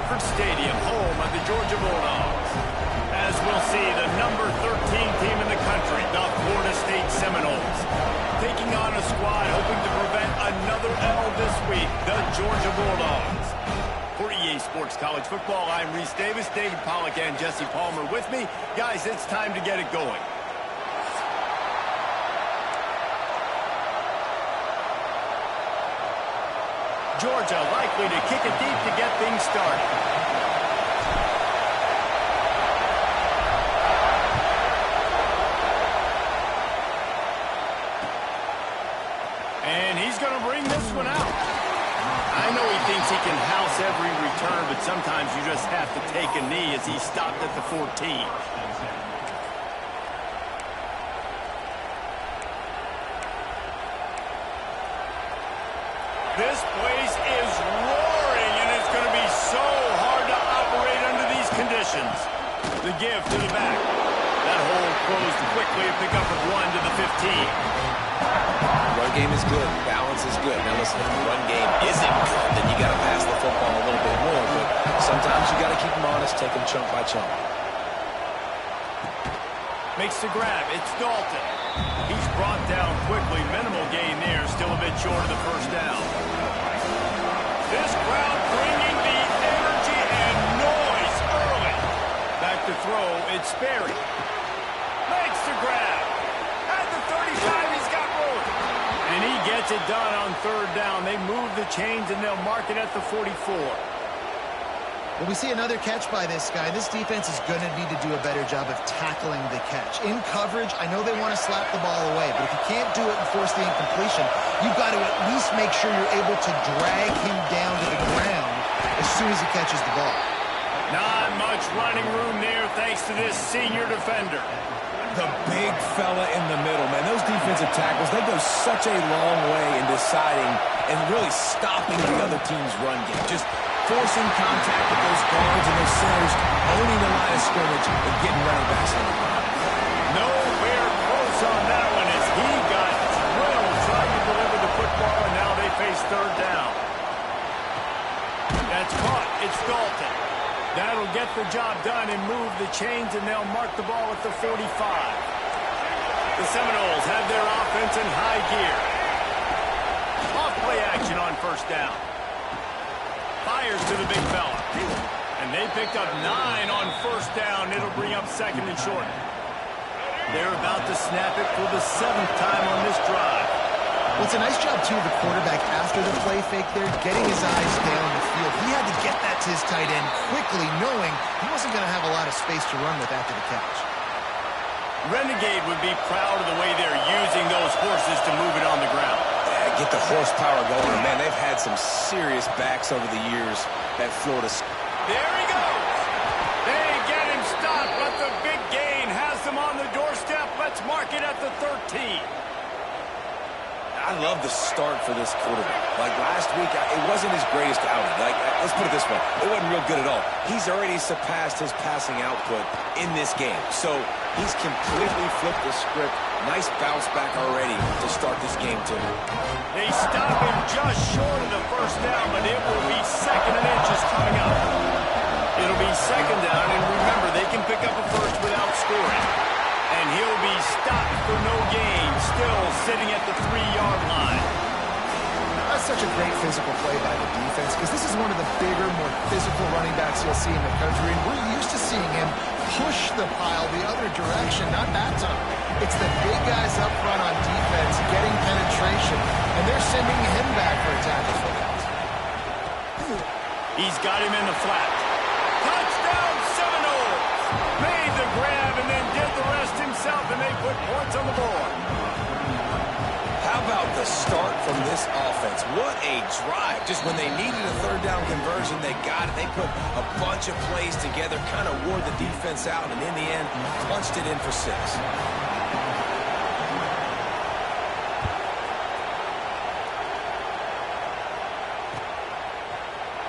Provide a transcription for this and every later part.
Sanford Stadium, home of the Georgia Bulldogs. As we'll see, the number 13 team in the country, the Florida State Seminoles, taking on a squad hoping to prevent another L this week, the Georgia Bulldogs. For EA Sports College Football, I'm Reese Davis, David Pollack, and Jesse Palmer with me. Guys, it's time to get it going. Georgia likely to kick it deep to get things started. And he's going to bring this one out. I know he thinks he can house every return, but sometimes you just have to take a knee as he stopped at the 14. This place is roaring, and it's going to be so hard to operate under these conditions. The give to the back. That hole closed quickly, a pickup of 1 to the 15. Run game is good. Balance is good. Now listen, if the run game isn't good, then you got to pass the football a little bit more. But sometimes you got to keep them honest, take them chunk by chunk. Makes the grab. It's Dalton. He's brought down quickly. Minimal gain there. Still a bit short of the first down. This crowd bringing the energy and noise early. Back to throw. It's Sperry. Makes the grab. At the 35, he's got room. And he gets it done on third down. They move the chains, and they'll mark it at the 44. Well, we see another catch by this guy. This defense is going to need to do a better job of tackling the catch. In coverage, I know they want to slap the ball away, but if you can't do it and force the incompletion, you've got to at least make sure you're able to drag him down to the ground as soon as he catches the ball. Not much running room there thanks to this senior defender. The big fella in the middle, man. Those defensive tackles, they go such a long way in deciding and really stopping the other team's run game. Just forcing contact with those guards and those centers, owning the line of scrimmage and getting running backs on the ground. Nowhere close on that one as he got drilled trying to deliver the football, and now they face third down. That's caught. It's Dalton. That'll get the job done and move the chains, and they'll mark the ball at the 45. The Seminoles have their offense in high gear. Off play action on first down. Fires to the big fella. And they picked up 9 on first down. It'll bring up second and short. They're about to snap it for the 7th time on this drive. Well, it's a nice job, too, of the quarterback after the play fake there, getting his eyes down the field. He had to get that to his tight end quickly, knowing he wasn't going to have a lot of space to run with after the catch. Renegade would be proud of the way they're using those horses to move it on the ground. Yeah, get the horsepower going. Man, they've had some serious backs over the years at Florida. There he goes. They get him stopped, but the big gain has them on the doorstep. Let's mark it at the 13. I love the start for this quarterback. Like last week, it wasn't his greatest outing. Like, let's put it this way. It wasn't real good at all. He's already surpassed his passing output in this game. So he's completely flipped the script. Nice bounce back already to start this game, too. They stop him just short of the first down, but it will be 2nd and inches coming up. It'll be 2nd down, and remember, they can pick up a first without scoring. And he'll be stopped for no gain, still sitting at the 3-yard line. That's such a great physical play by the defense because this is one of the bigger, more physical running backs you'll see in the country, and we're used to seeing him push the pile the other direction, not that time. It's the big guys up front on defense getting penetration, and they're sending him back for a tackle for that. He's got him in the flat. Touchdown Seminoles! Made the grab and then did the rest himself, and they put points on the board. How about the start from this offense? What a drive. Just when they needed a third down conversion, they got it. They put a bunch of plays together, kind of wore the defense out, and in the end, punched it in for 6.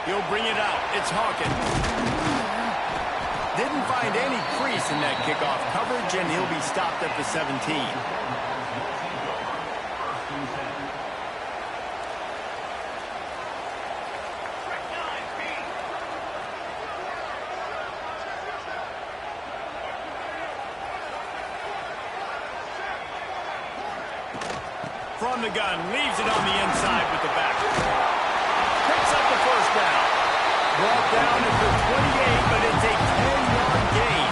He'll bring it out. It's Hawkins. Didn't find any crease in that kickoff coverage, and he'll be stopped at the 17. From the gun, leaves it on the inside with the back. Picks up the first down. Brought down at the 28, but it's a 10-yard gain.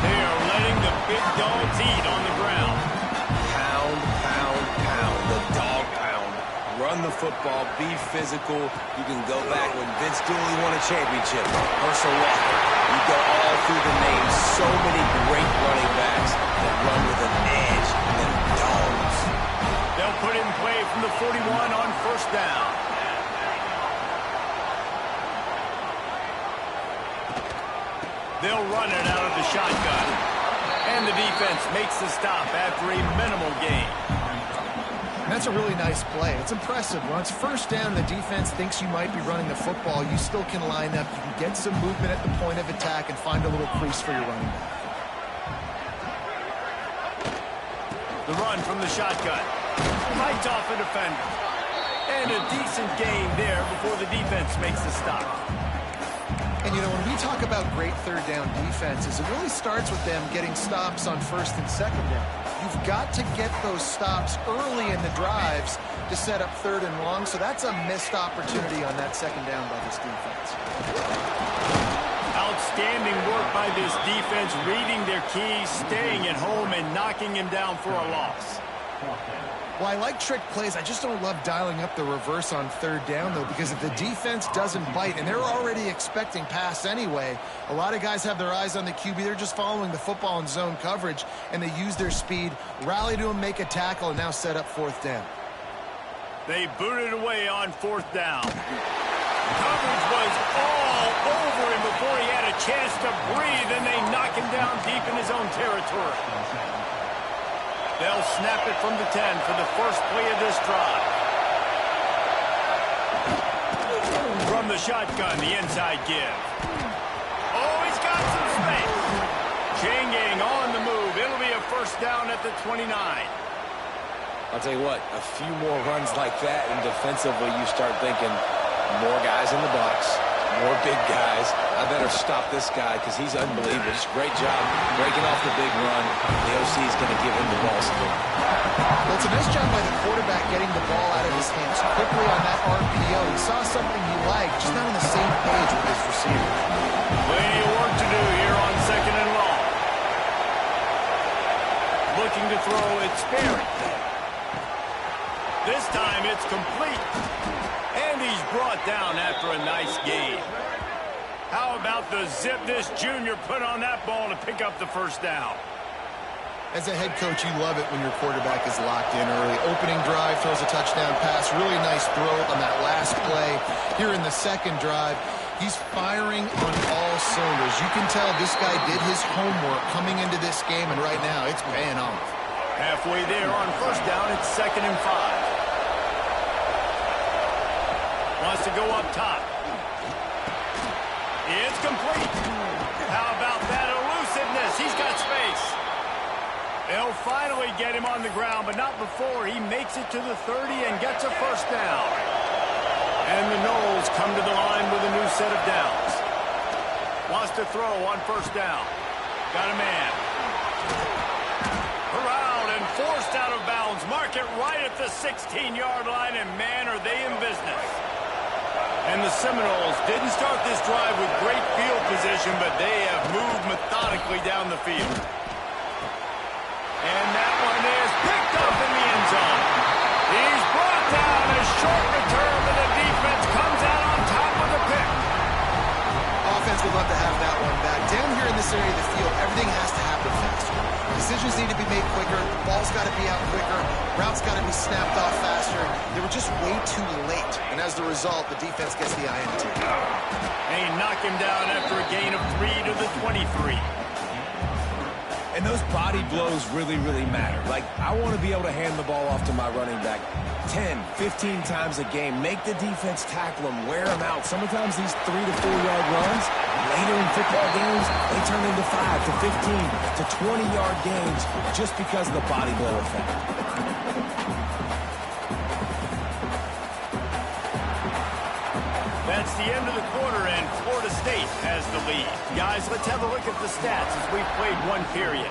They are letting the big dogs eat on the ground. Pound, pound, pound. The dog pound. Run the football. Be physical. You can go back when Vince Dooley won a championship. Herschel Walker. You go all through the names. So many great running backs that run with an edge and dogs. They'll put it in play from the 41 on first down. They'll run it out of the shotgun. And the defense makes the stop after a minimal gain. And that's a really nice play. It's impressive. When it's first down, the defense thinks you might be running the football. You still can line up. You can get some movement at the point of attack and find a little crease for your running back. The run from the shotgun. Fights off a defender. And a decent gain there before the defense makes the stop. And, you know, when we talk about great third down defenses, it really starts with them getting stops on first and second down. You've got to get those stops early in the drives to set up third and long, so that's a missed opportunity on that second down by this defense. Outstanding work by this defense, reading their keys, staying at home, and knocking him down for a loss. Well, I like trick plays. I just don't love dialing up the reverse on third down, though, because if the defense doesn't bite, and they're already expecting pass anyway, a lot of guys have their eyes on the QB. They're just following the football in zone coverage, and they use their speed, rally to him, make a tackle, and now set up fourth down. They booted away on fourth down. Coverage was all over him before he had a chance to breathe, and they knock him down deep in his own territory. They'll snap it from the 10 for the first play of this drive. From the shotgun, the inside give. Oh, he's got some space. Chain gang on the move. It'll be a first down at the 29. I'll tell you what, a few more runs like that, and defensively you start thinking more guys in the box, more big guys. I better stop this guy because he's unbelievable. Just great job breaking off the big run. The OC is going to give him the ball still. Well, it's a nice job by the quarterback getting the ball out of his hands quickly on that RPO. He saw something he liked, just not on the same page with his receiver. Plenty of work to do here on second and long. Looking to throw, it's Sperry. This time it's complete. And he's brought down after a nice gain. How about the zip this junior put on that ball to pick up the first down? As a head coach, you love it when your quarterback is locked in early. Opening drive, throws a touchdown pass. Really nice throw on that last play. Here in the second drive, he's firing on all cylinders. You can tell this guy did his homework coming into this game, and right now it's paying off. Halfway there on first down, it's 2nd and 5. Wants to go up top. It's complete. How about that elusiveness? He's got space. They'll finally get him on the ground, but not before he makes it to the 30 and gets a first down. And the Noles come to the line with a new set of downs. Wants to throw on first down. Got a man. Corralled and forced out of bounds. Mark it right at the 16-yard line, and man, are they in business. And the Seminoles didn't start this drive with great field position, but they have moved methodically down the field. And that one is picked up in the end zone. He's brought down a short return, but the defense comes out on top with a pick. Offense would love to have that one back. Down here in this area of the field, everything has to happen faster. Decisions need to be made quicker. The ball's got to be out quicker. Routes got to be snapped off faster. They were just way too late. And as the result, the defense gets the INT. They knock him down after a gain of 3 to the 23. And those body blows really, really matter. Like, I want to be able to hand the ball off to my running back 10, 15 times a game. Make the defense tackle him, wear him out. Sometimes these 3 to 4 yard runs, later in football games, they turn into 5 to 15 to 20-yard gains just because of the body blow effect. That's the end of the quarter, and Florida State has the lead. Guys, let's have a look at the stats as we've played one period.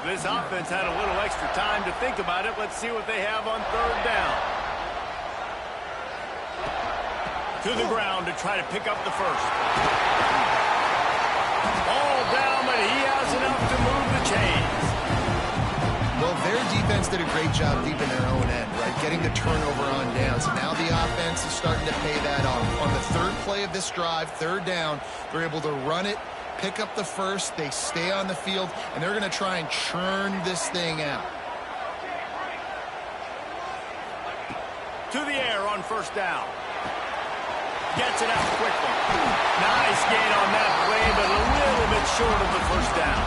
This offense had a little extra time to think about it. Let's see what they have on third down. To the ground to try to pick up the first. All down, but he has enough to move the chains. Well, their defense did a great job deep in their own end, right? Getting the turnover on downs. And now the offense is starting to pay that off. On the third play of this drive, third down, they're able to run it, pick up the first, they stay on the field, and they're going to try and churn this thing out. To the air on first down. Gets it out quickly. Nice gain on that play, but a little bit short of the first down.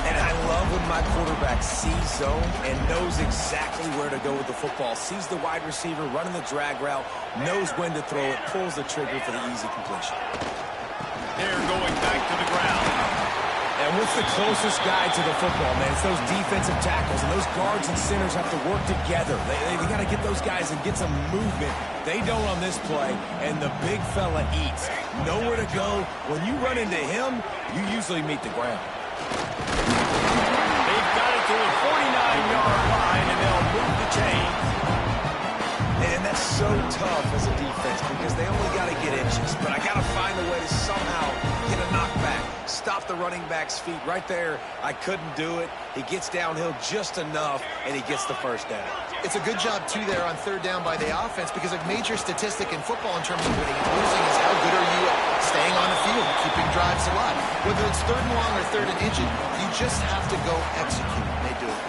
And I love when my quarterback sees zone and knows exactly where to go with the football. Sees the wide receiver running the drag route, knows when to throw it, pulls the trigger for the easy completion. They're going back to the ground. And what's the closest guy to the football, man? It's those defensive tackles, and those guards and centers have to work together. They got to get those guys and get some movement. They don't on this play, and the big fella eats. Nowhere to go. When you run into him, you usually meet the ground. They've got it to the 49-yard line, and they'll move the chains. And that's so tough as a defense because they only got to get inches. But I got to find a way to somehow get a knockback, stop the running back's feet right there. I couldn't do it. He gets downhill just enough, and he gets the first down. It's a good job, too, there on third down by the offense because a major statistic in football in terms of winning and losing is how good are you at staying on the field, keeping drives alive. Whether it's third and long or third and inches, you just have to go execute. They do it.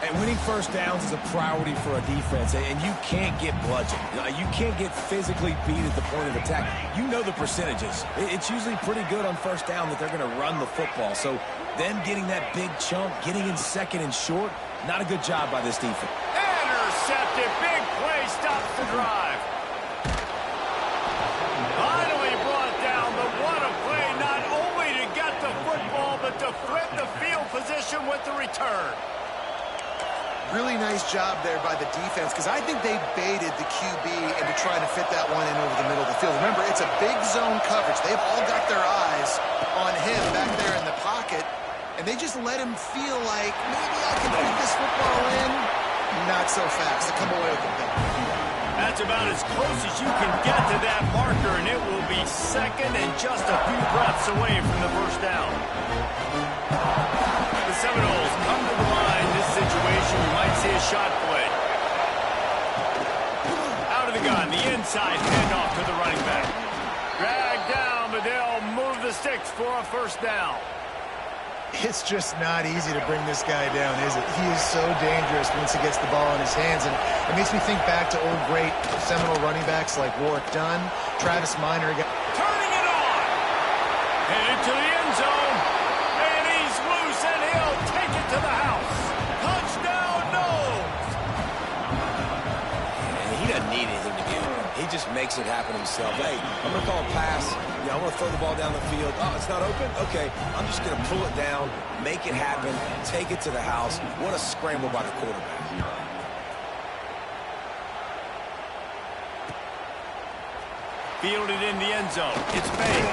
And winning first downs is a priority for a defense, and you can't get bludgeoned. You can't get physically beat at the point of attack. You know the percentages. It's usually pretty good on first down that they're going to run the football. So them getting that big chunk, getting in second and short, not a good job by this defense. Intercepted. Big play stops the drive. Finally brought down, but what a play, not only to get the football, but to flip the field position with the return. Really nice job there by the defense because I think they baited the QB into trying to fit that one in over the middle of the field. Remember, it's a big zone coverage. They've all got their eyes on him back there in the pocket, and they just let him feel like maybe I can put this football in. Not so fast. To come away with the pick. That's about as close as you can get to that marker, and it will be second and just a few breaths away from the first down. The Seminoles come to the line. This situation, you might see a shot play. Out of the gun, the inside handoff to the running back. Dragged down, but they'll move the sticks for a first down. It's just not easy to bring this guy down, is it? He is so dangerous once he gets the ball in his hands, and it makes me think back to old great Seminole running backs like Warwick Dunn, Travis Minor. Turning it on! Headed to the end zone, and he's loose, and he'll take it to the house. Touchdown, Noles! And he doesn't need anything to do. He just makes it happen himself. Hey, I'm going to call a pass. I'm going to throw the ball down the field. Oh, it's not open? Okay, I'm just going to pull it down, make it happen, take it to the house. What a scramble by the quarterback. Fielded in the end zone. It's Bay.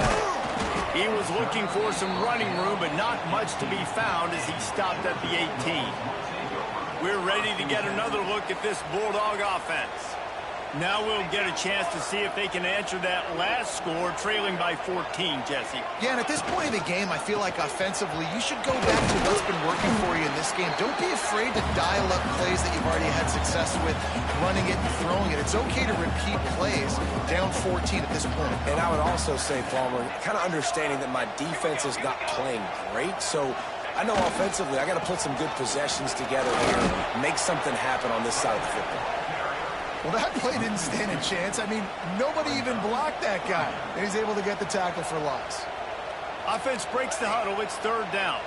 He was looking for some running room, but not much to be found as he stopped at the 18. We're ready to get another look at this Bulldog offense. Now we'll get a chance to see if they can answer that last score, trailing by 14, Jesse. Yeah, and at this point in the game, I feel like offensively, you should go back to what's been working for you in this game. Don't be afraid to dial up plays that you've already had success with, running it and throwing it. It's okay to repeat plays down 14 at this point. And I would also say, Palmer, kind of understanding that my defense is not playing great, so I know offensively I got to put some good possessions together here, make something happen on this side of the football. Well, that play didn't stand a chance. I mean, nobody even blocked that guy. And he's able to get the tackle for loss. Offense breaks the huddle. It's third down.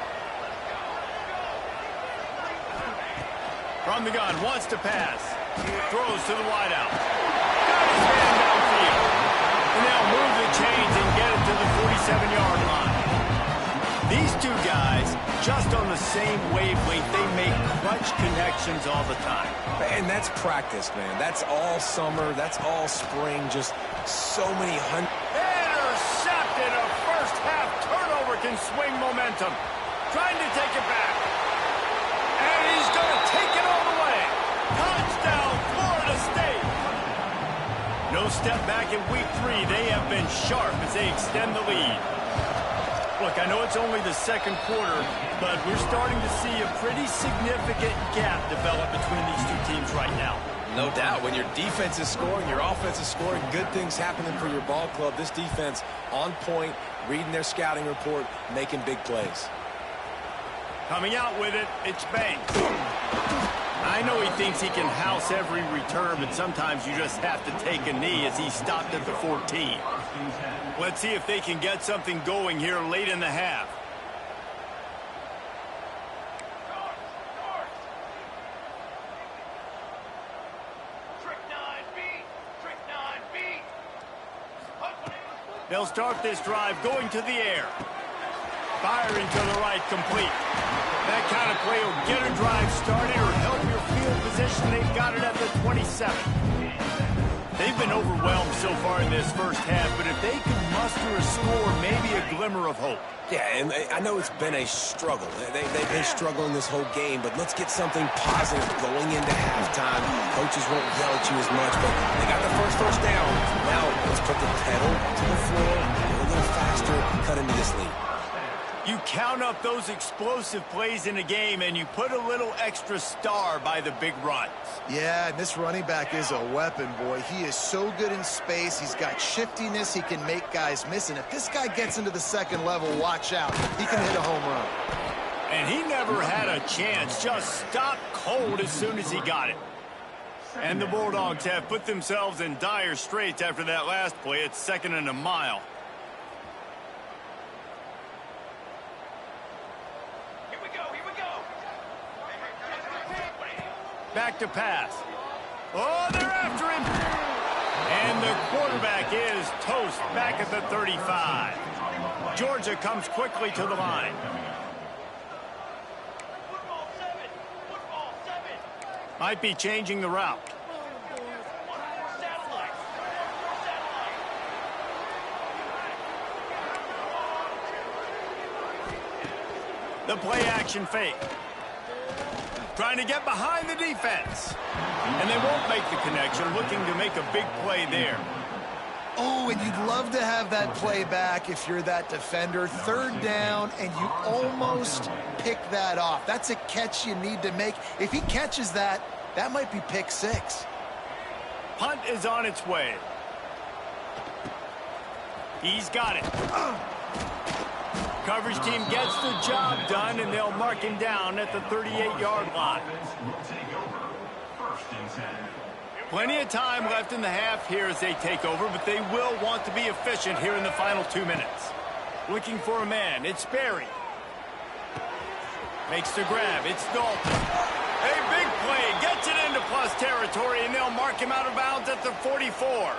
From the gun, wants to pass. Throws to the wideout. Got his man downfield. And they'll move the chains and get it to the 47-yard line. These two guys, just on the same wavelength, they make clutch connections all the time. And that's practice, man. That's all summer. That's all spring. Just so many hundred. Intercepted. A first-half turnover can swing momentum. trying to take it back. And he's going to take it all the way. Touchdown, Florida State. No step back in week 3. They have been sharp as they extend the lead. Look, I know it's only the second quarter, but we're starting to see a pretty significant gap develop between these two teams right now. No doubt. When your defense is scoring, your offense is scoring, good things happening for your ball club. This defense on point, reading their scouting report, making big plays. Coming out with it, it's Banks. I know he thinks he can house every return, but sometimes you just have to take a knee as he stopped at the 14. Let's see if they can get something going here late in the half. They'll start this drive going to the air. Firing to the right, complete. That kind of play will get a drive started or help your field position. They've got it at the 27. They've been overwhelmed so far in this first half, but if they can muster a score, maybe a glimmer of hope. Yeah, and I know it's been a struggle. They've been struggling this whole game, but let's get something positive going into halftime. Coaches won't yell at you as much, but they got the first down. Now let's put the pedal to the floor, go a little faster, cut into this lead. You count up those explosive plays in a game, and you put a little extra star by the big runs. Yeah, and this running back is a weapon, boy. He is so good in space. He's got shiftiness. He can make guys miss. And if this guy gets into the second level, watch out. He can hit a home run. And he never had a chance. Just stopped cold as soon as he got it. And the Bulldogs have put themselves in dire straits after that last play. It's 2nd and a mile. Back to pass. Oh, they're after him. And the quarterback is toast back at the 35. Georgia comes quickly to the line. Might be changing the route. The play action fake. Trying to get behind the defense. And they won't make the connection, looking to make a big play there. Oh, and you'd love to have that play back if you're that defender. 3rd down, and you almost pick that off. That's a catch you need to make. If he catches that, that might be pick 6. Punt is on its way. He's got it. Coverage team gets the job done, and they'll mark him down at the 38-yard line. Plenty of time left in the half here as they take over, but they will want to be efficient here in the final 2 minutes. Looking for a man. It's Berry. Makes the grab. It's Dalton. A big play. Gets it into plus territory, and they'll mark him out of bounds at the 44.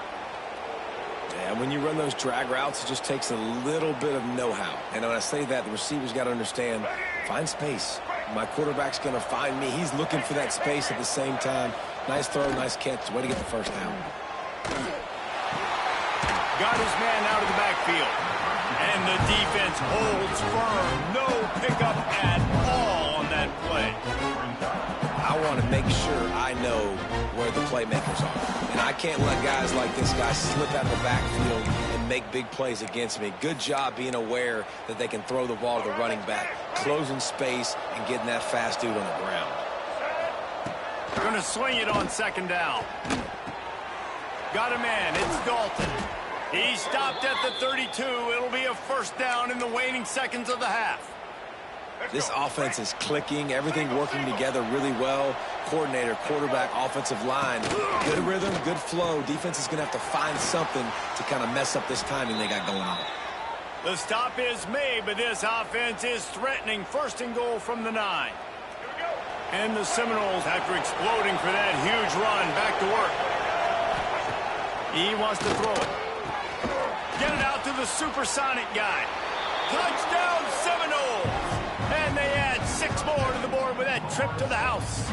And when you run those drag routes, it just takes a little bit of know-how. And when I say that, the receiver's got to understand, find space. My quarterback's going to find me. He's looking for that space at the same time. Nice throw, nice catch. Way to get the first down. Got his man out of the backfield. And the defense holds firm. No pickup at all on that play. I want to make sure I know where the playmakers are. And I can't let guys like this guy slip out of the backfield and make big plays against me. Good job being aware that they can throw the ball to the running back, closing space, and getting that fast dude on the ground. Going to swing it on 2nd down. Got a man. It's Dalton. He stopped at the 32. It'll be a 1st down in the waning seconds of the half. This offense is clicking, everything working together really well. Coordinator, quarterback, offensive line. Good rhythm, good flow. Defense is going to have to find something to kind of mess up this timing they got going on. The stop is made, but this offense is threatening. 1st and goal from the 9. And the Seminoles, after exploding for that huge run, back to work. He wants to throw it. Get it out to the supersonic guy. Touchdown, Seminoles! And they add 6 more to the board with that trip to the house.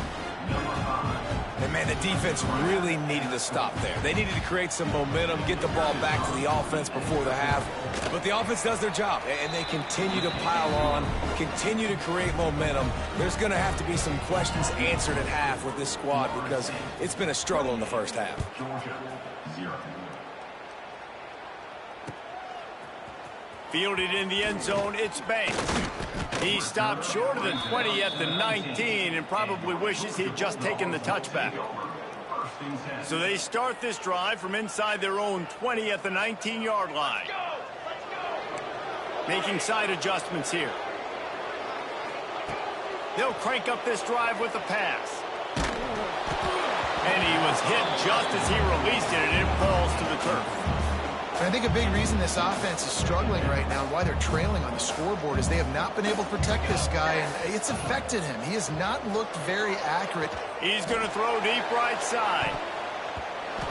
And Man, the defense really needed to stop there. They needed to create some momentum, get the ball back to the offense before the half. But the offense does their job, and they continue to pile on, continue to create momentum. There's going to have to be some questions answered at half with this squad because it's been a struggle in the first half. Fielded in the end zone, it's Banks. He stopped short of the 20 at the 19 and probably wishes he'd just taken the touchback. So they start this drive from inside their own 20 at the 19-yard line. Making side adjustments here. They'll crank up this drive with the pass. And he was hit just as he released it, and it falls to the turf. And I think a big reason this offense is struggling right now and why they're trailing on the scoreboard is they have not been able to protect this guy, and it's affected him. He has not looked very accurate. He's going to throw deep right side.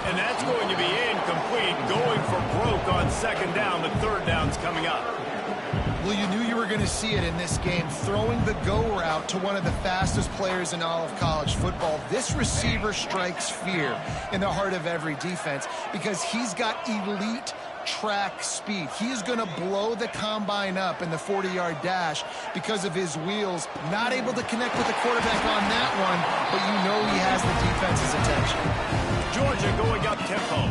And that's going to be incomplete, going for broke on second down. The third down's coming up. Well, you knew you were going to see it in this game, throwing the go route to one of the fastest players in all of college football. This receiver strikes fear in the heart of every defense because he's got elite track speed. He is going to blow the combine up in the 40-yard dash because of his wheels. Not able to connect with the quarterback on that one, but you know he has the defense's attention. Georgia going up tempo.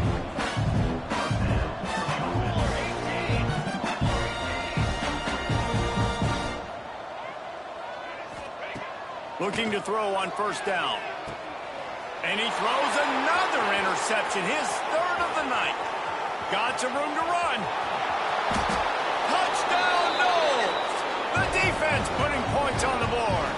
Looking to throw on first down. And he throws another interception, his third of the night. Got some room to run. Touchdown, Knowles! The defense putting points on the board.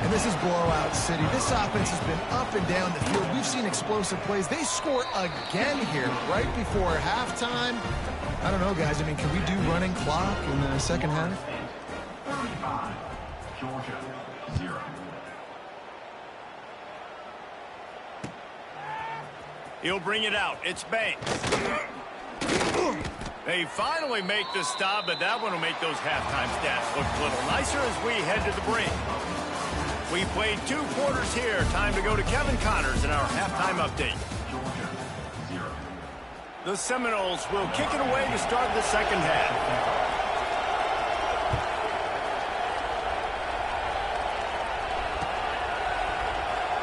And this is blowout city. This offense has been up and down the field. We've seen explosive plays. They score again here right before halftime. I don't know, guys. I mean, can we do running clock in the second half? 35, Georgia, 0. He'll bring it out. It's Banks. They finally make the stop, but that one will make those halftime stats look a little nicer as we head to the break. We played 2 quarters here. Time to go to Kevin Connors in our halftime update. Georgia, 0. The Seminoles will kick it away to start the second half.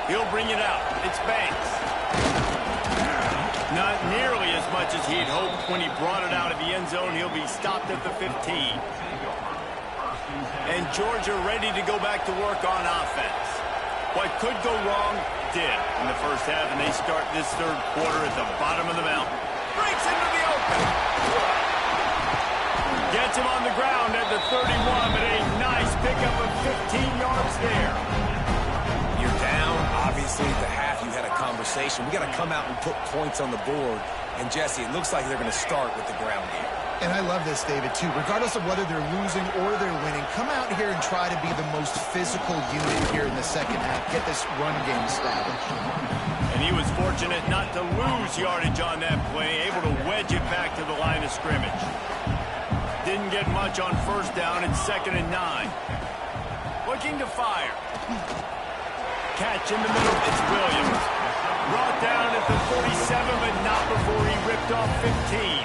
He'll bring it out. It's Banks. Not nearly as much as he'd hoped when he brought it out of the end zone. He'll be stopped at the 15. And Georgia ready to go back to work on offense. What could go wrong did in the first half, and they start this third quarter at the bottom of the mountain. Breaks into the open. Gets him on the ground at the 31, but a nice pickup of 15 yards there. You're down. Obviously, at the half, you had a conversation. We got to come out and put points on the board. And, Jesse, it looks like they're going to start with the ground game. And I love this, David, too. Regardless of whether they're losing or they're winning, come out here and try to be the most physical unit here in the second half. Get this run game established. And he was fortunate not to lose yardage on that play, able to wedge it back to the line of scrimmage. Didn't get much on first down. It's 2nd and 9. Looking to fire. Catch in the middle. It's Williams. Brought down at the 47, but not before he ripped off 15.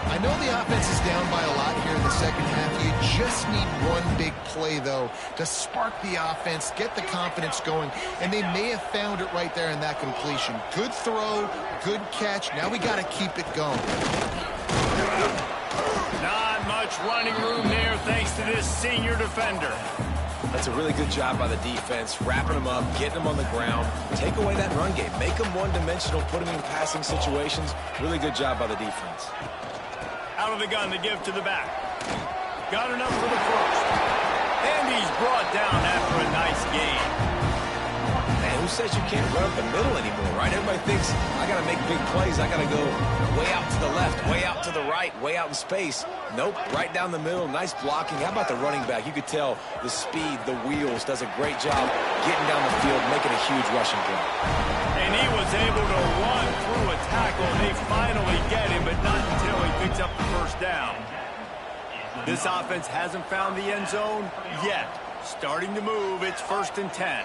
I know the offense is down by a lot here in the second half. You just need one big play, though, to spark the offense, get the confidence going, and they may have found it right there in that completion. Good throw, good catch. Now we got to keep it going. Not much running room there thanks to this senior defender. That's a really good job by the defense, wrapping them up, getting them on the ground. Take away that run game. Make them one-dimensional, put them in passing situations. Really good job by the defense. Out of the gun to give to the back. Got enough for the first. And he's brought down after a nice game. Man, who says you can't run up the middle anymore, right? Everybody thinks, I got to make big plays. I got to go way out to the left, way out to the right, way out in space. Nope, right down the middle. Nice blocking. How about the running back? You could tell the speed, the wheels, does a great job getting down the field, making a huge rushing play. And he was able to run through a tackle. They finally get him, but not until he picks up the first down. This offense hasn't found the end zone yet. Starting to move, it's 1st and 10.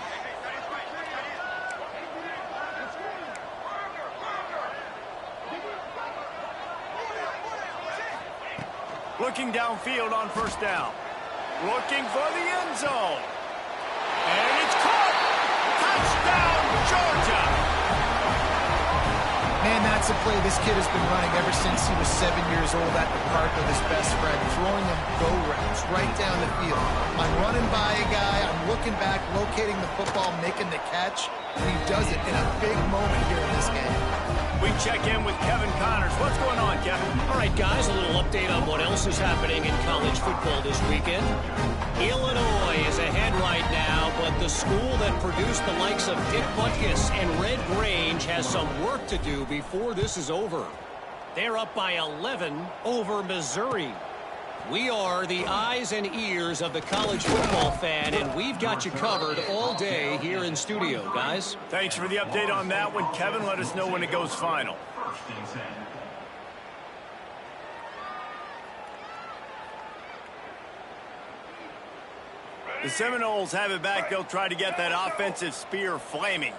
Looking downfield on first down. Looking for the end zone. And it's caught. Touchdown, Georgia. Man, that's a play this kid has been running ever since he was 7 years old at the park with his best friend, throwing him go routes right down the field. I'm running by a guy, I'm looking back, locating the football, making the catch, and he does it in a big moment here in this game. We check in with Kevin Connors. What's going on, Kevin? All right, guys, a little update on what else is happening in college football this weekend. Illinois is ahead right now, but the school that produced the likes of Dick Butkus and Red Grange has some work to do before this is over. They're up by 11 over Missouri. We are the eyes and ears of the college football fan, and we've got you covered all day here in studio, guys. Thanks for the update on that one, Kevin. Let us know when it goes final. First and 10. The Seminoles have it back. They'll try to get that offensive spear flaming.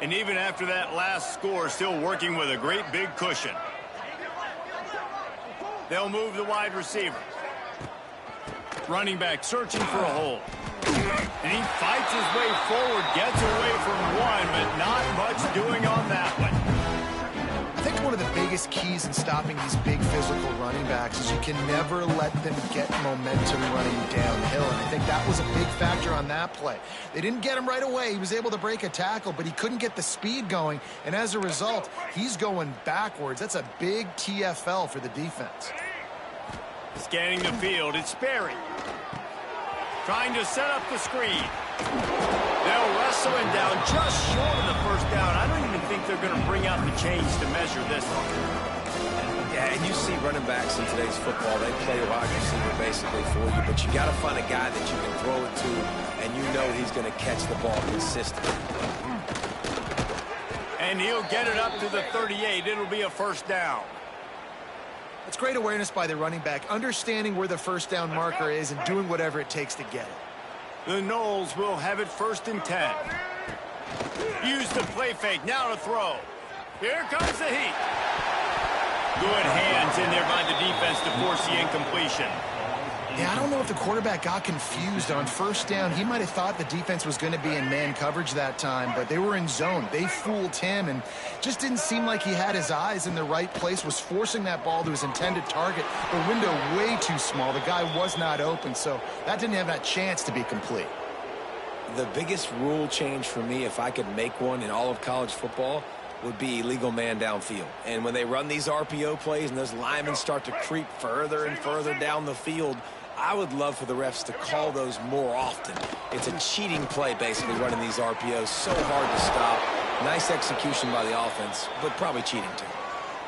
And even after that last score, still working with a great big cushion. They'll move the wide receiver. Running back searching for a hole. And he fights his way forward, gets away from one, but not much doing on that one. I think one of the biggest keys in stopping these big physical running backs is you can never let them get momentum running downhill, and I think that was a big factor on that play. They didn't get him right away. He was able to break a tackle, but he couldn't get the speed going, and as a result, he's going backwards. That's a big TFL for the defense. Scanning the field, it's Sperry. Trying to set up the screen. They'll wrestle him down just short of the first down. I don't even think they're going to bring out the chains to measure this one. Yeah, and you see running backs in today's football, they play a wide receiver basically for you, but you got to find a guy that you can throw it to, and you know he's going to catch the ball consistently. And he'll get it up to the 38. It'll be a first down. It's great awareness by the running back, understanding where the first down marker is and doing whatever it takes to get it. The Noles will have it first and 10. Use the play fake, now to throw. Here comes the heat. Good hands in there by the defense to force the incompletion. Yeah, I don't know if the quarterback got confused on first down. He might have thought the defense was going to be in man coverage that time, but they were in zone. They fooled him and just didn't seem like he had his eyes in the right place, was forcing that ball to his intended target. The window way too small. The guy was not open, so that didn't have that chance to be complete. The biggest rule change for me, if I could make one in all of college football, would be illegal man downfield. And when they run these RPO plays and those linemen start to creep further and further down the field, I would love for the refs to call those more often. It's a cheating play, basically, running these RPOs. So hard to stop. Nice execution by the offense, but probably cheating too.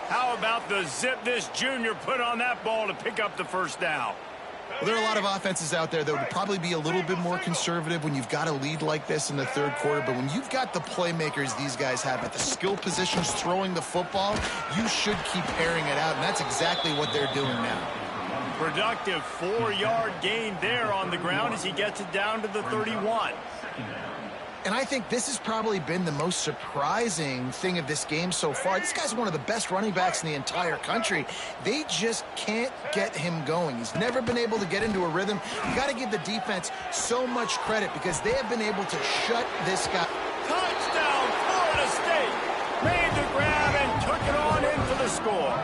How about the zip this junior put on that ball to pick up the first down? Well, there are a lot of offenses out there that would probably be a little bit more conservative when you've got a lead like this in the third quarter, but when you've got the playmakers these guys have at the skill positions throwing the football, you should keep airing it out, and that's exactly what they're doing now. Productive 4-yard gain there on the ground as he gets it down to the 31. And I think this has probably been the most surprising thing of this game so far. This guy's one of the best running backs in the entire country. They just can't get him going. He's never been able to get into a rhythm. You got to give the defense so much credit because they have been able to shut this guy. Touchdown, Florida State. Made the grab and took it on in for the score.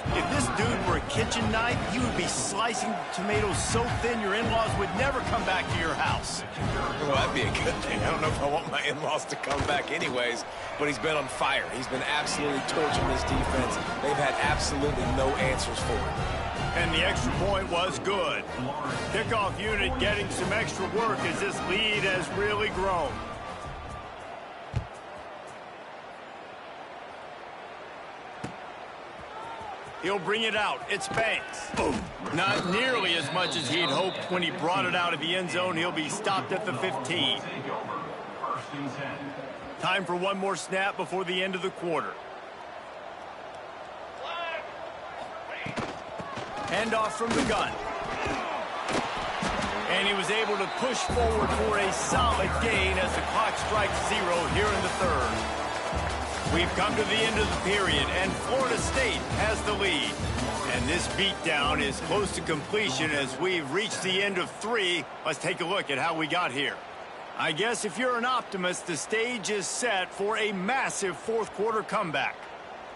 If this dude were a kitchen knife, you would be slicing tomatoes so thin your in-laws would never come back to your house. Well, that'd be a good thing. I don't know if I want my in-laws to come back anyways, but he's been on fire. He's been absolutely torching this defense. They've had absolutely no answers for him. And the extra point was good. Kickoff unit getting some extra work as this lead has really grown. He'll bring it out. It's Banks. Boom. Not nearly as much as he'd hoped when he brought it out of the end zone. He'll be stopped at the 15. Time for one more snap before the end of the quarter. Handoff from the gun. And he was able to push forward for a solid gain as the clock strikes 0 here in the third. We've come to the end of the period, and Florida State has the lead. And this beatdown is close to completion as we've reached the end of 3. Let's take a look at how we got here. I guess if you're an optimist, the stage is set for a massive fourth quarter comeback.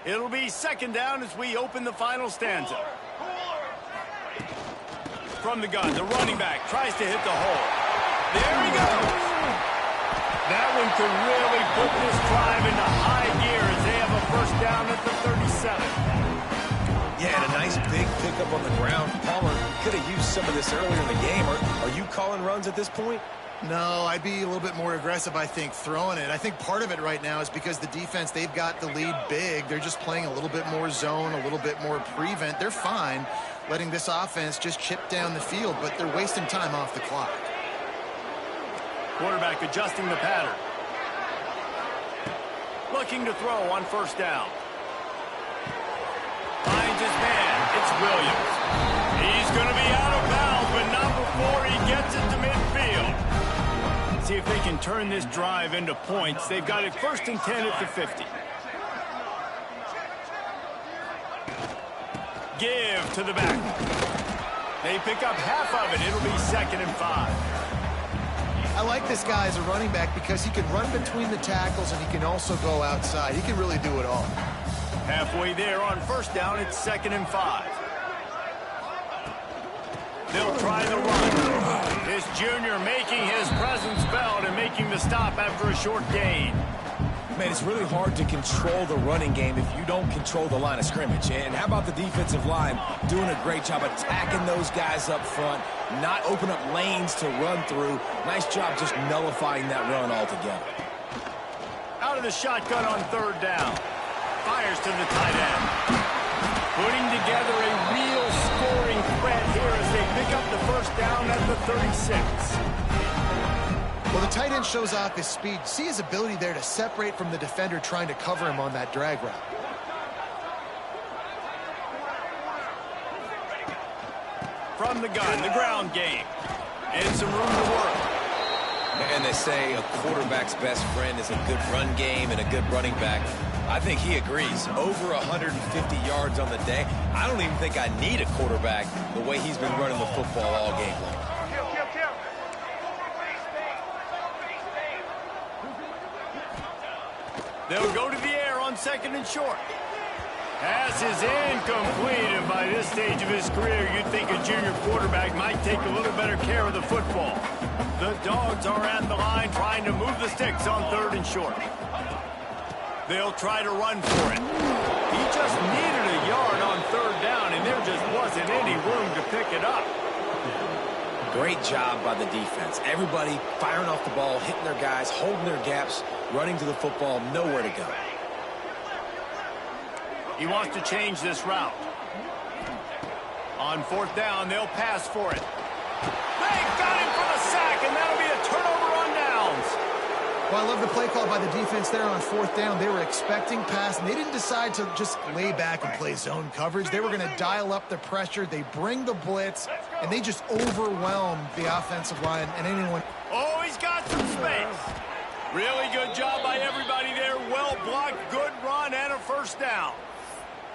It'll be second down as we open the final stanza. From the gun, the running back tries to hit the hole. There he goes. That one could really put this drive into high gear as they have a first down at the 37. Yeah, and a nice big pickup on the ground. Palmer could have used some of this earlier in the game. Are you calling runs at this point? No, I'd be a little bit more aggressive, I think, throwing it. I think part of it right now is because the defense, they've got the lead big. They're just playing a little bit more zone, a little bit more prevent. They're fine letting this offense just chip down the field, but they're wasting time off the clock. Quarterback adjusting the pattern. Looking to throw on first down. Finds his man. It's Williams. He's going to be out of bounds, but not before he gets it to midfield. See if they can turn this drive into points. They've got it first and 10 at the 50. Give to the back. They pick up half of it. It'll be second and 5. I like this guy as a running back because he can run between the tackles and he can also go outside. He can really do it all. Halfway there on first down, it's second and 5. They'll try the run. This junior making his presence felt and making the stop after a short gain. Man, it's really hard to control the running game if you don't control the line of scrimmage. And how about the defensive line doing a great job attacking those guys up front, not open up lanes to run through. Nice job just nullifying that run altogether. Out of the shotgun on third down. Fires to the tight end. Putting together a real scoring threat here as they pick up the first down at the 36. Well, the tight end shows off his speed. See his ability there to separate from the defender trying to cover him on that drag route. From the gun, the ground game. And some room to work. And they say a quarterback's best friend is a good run game and a good running back. I think he agrees. Over 150 yards on the day. I don't even think I need a quarterback the way he's been running the football all game long. They'll go to the air on second and short. Pass is incomplete, and by this stage of his career, you'd think a junior quarterback might take a little better care of the football. The Dogs are at the line trying to move the sticks on third and short. They'll try to run for it. He just needed a yard on third down, and there just wasn't any room to pick it up. Great job by the defense. Everybody firing off the ball, hitting their guys, holding their gaps, running to the football, nowhere to go. He wants to change this route. On fourth down, they'll pass for it. They got him for the sack, and that'll be a turnover on downs. Well, I love the play call by the defense there on fourth down. They were expecting pass, and they didn't decide to just lay back and play zone coverage. They were going to dial up the pressure. They bring the blitz, and they just overwhelmed the offensive line and anyone. Oh, he's got some space. Really good job by everybody there. Well blocked, good run, and a first down.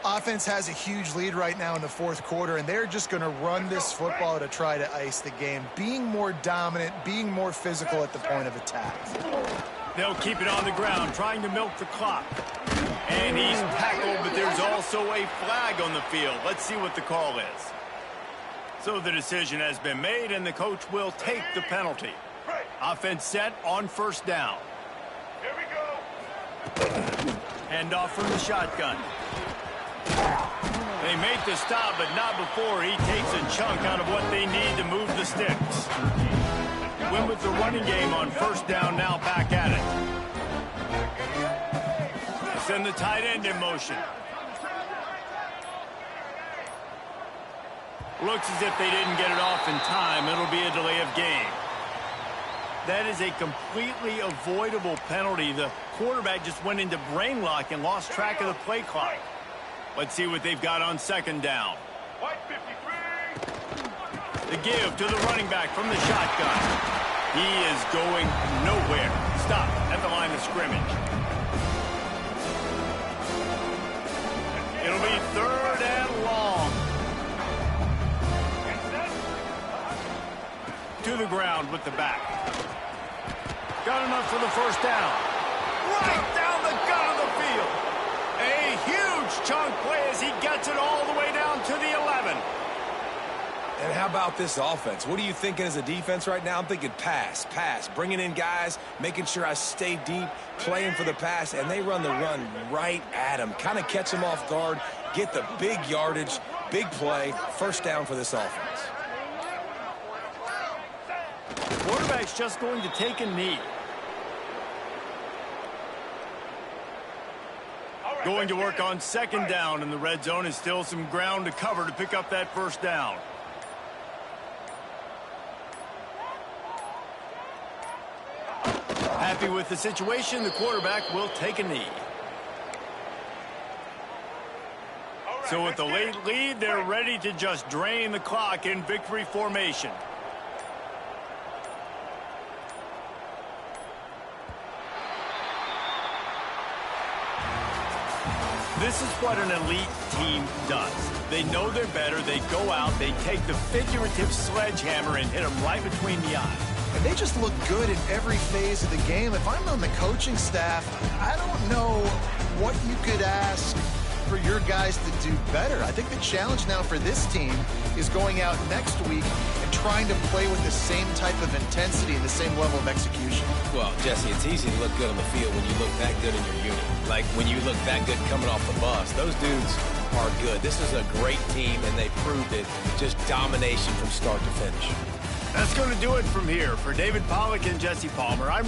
Offense has a huge lead right now in the fourth quarter, and they're just going to run this football to try to ice the game. Being more dominant, being more physical at the point of attack. They'll keep it on the ground, trying to milk the clock. And he's tackled, but there's also a flag on the field. Let's see what the call is. So the decision has been made, and the coach will take the penalty. Offense set on first down. Here we go. Hand off from the shotgun. They make the stop, but not before he takes a chunk out of what they need to move the sticks. Win with the running game on first down, now back at it. Send the tight end in motion. Looks as if they didn't get it off in time. It'll be a delay of game. That is a completely avoidable penalty. The quarterback just went into brain lock and lost track of the play clock. Let's see what they've got on second down. White 53. The give to the running back from the shotgun. He is going nowhere. Stop at the line of scrimmage. It'll be third and long. with the back. Got enough for the first down. Right down the gut of the field. A huge chunk play as he gets it all the way down to the 11. And how about this offense? What are you thinking as a defense right now? I'm thinking pass, bringing in guys, making sure I stay deep, playing for the pass, and they run the run right at him. Kind of catch him off guard, get the big yardage, big play, first down for this offense. The quarterback's just going to take a knee. Going to work on second down in the red zone, is still some ground to cover to pick up that first down. Happy with the situation, the quarterback will take a knee. So with the late lead, they're ready to just drain the clock in victory formation. This is what an elite team does. They know they're better, they go out, they take the figurative sledgehammer and hit them right between the eyes. And they just look good in every phase of the game. If I'm on the coaching staff, I don't know what you could ask for your guys to do better. I think the challenge now for this team is going out next week and trying to play with the same type of intensity and the same level of execution. Well, Jesse, it's easy to look good on the field when you look that good in your unit. Like when you look that good coming off the bus. Those dudes are good. This is a great team, and they proved it. Just domination from start to finish. That's going to do it from here. For David Pollack and Jesse Palmer, I'm